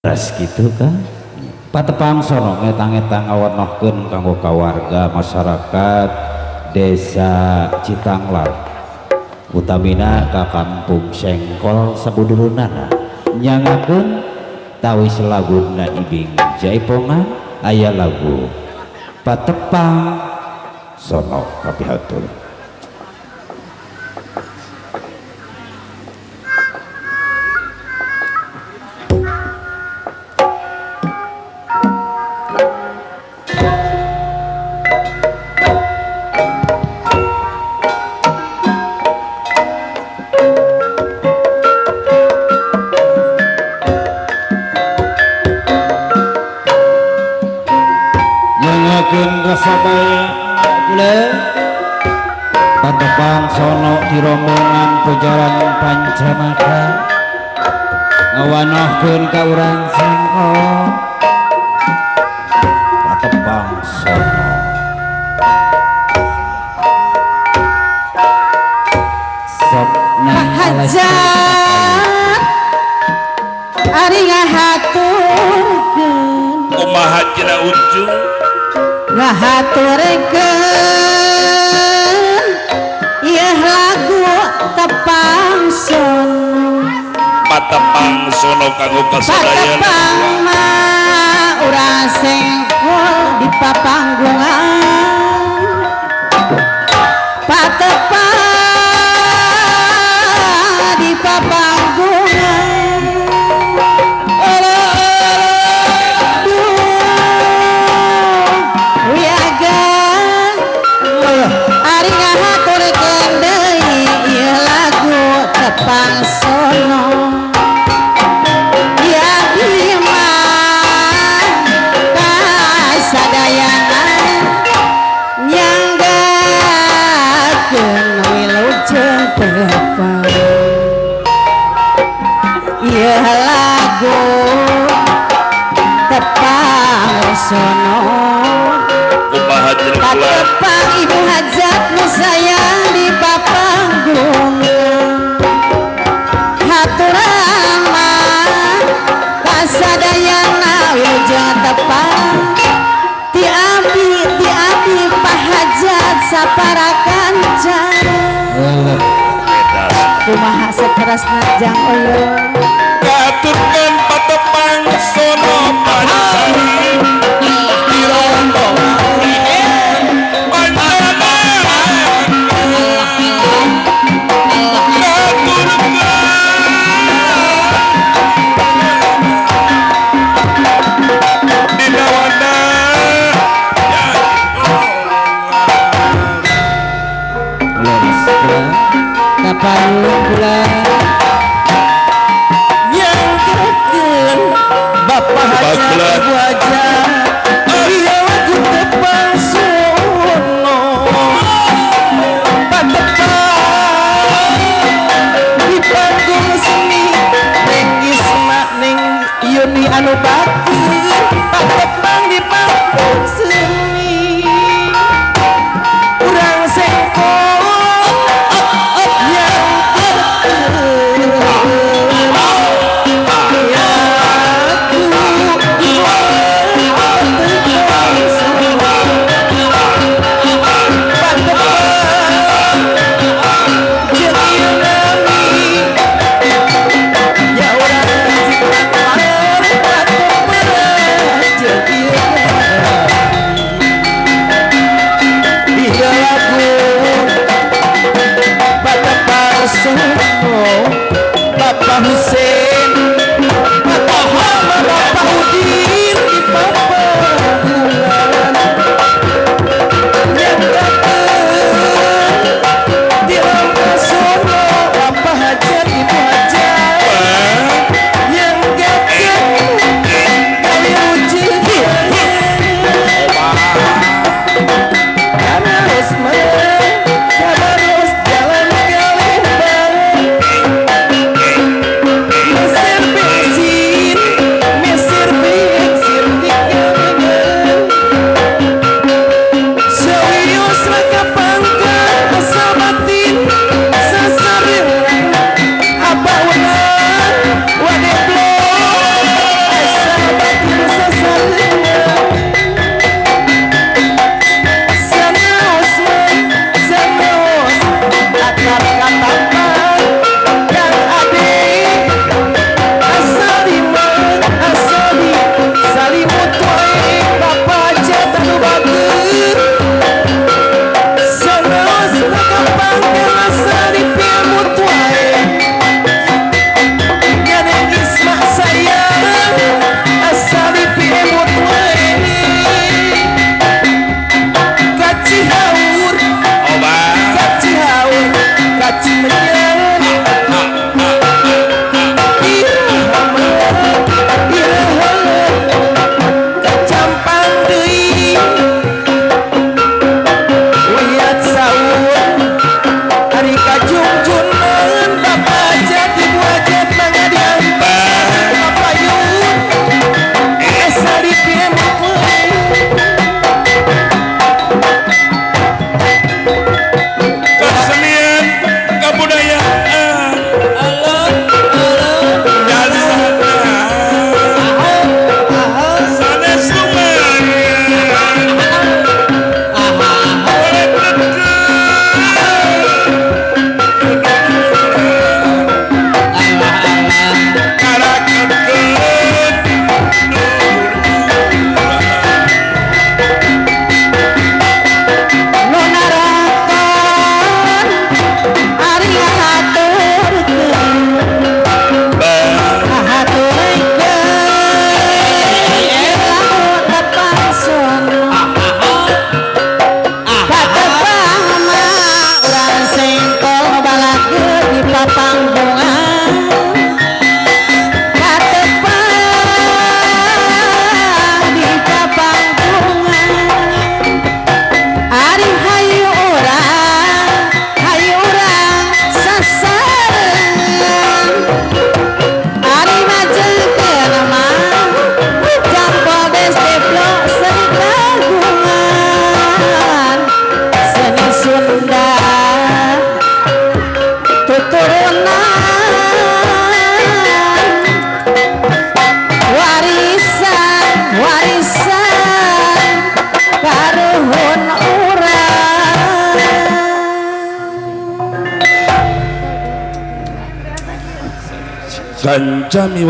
ras gitu kan patepang sono ngetang-ngetang awarnohkeun kanggo kawarga masyarakat desa Citanglar utamina ka kampung Sengkol sabudulunana nyangakeun tawis laguna Ibing Jaipongan aya lagu patepang sono kapihatur. Patepang sono di rombongan pejalan Pancamaka ngawanohkeun ka urang Sengkol patepang sono sok nang hajat ari ngahaturkeun kumaha cenah ujung ngahaturkeun ieu lagu tepang sono patepang sono kanggo kasadayan patepang mah urang Sengkol di papanggungan patepang di papanggungan ari ngahaturkeun deui ieu lagu tepang sono ya bima kasadayana nyanggakeun wilujeng tepang ieu lagu tepang sono kumaha cenah kula patepang ibu hajat nu sayang di papanggungan haturan mah kasadayana wilujeng tepang ti abi pahajat saparakancan kumaha saterasna jang oyong ngaturkeun patepang sono pancari di rombongan kapayun kula nyanggakeun bapak hajat ibu hajat ieu lagu tepang sono patepang di panggung seni ning Isma ning Yuni anu bakti patepang di panggung seni urang Sengkol kancami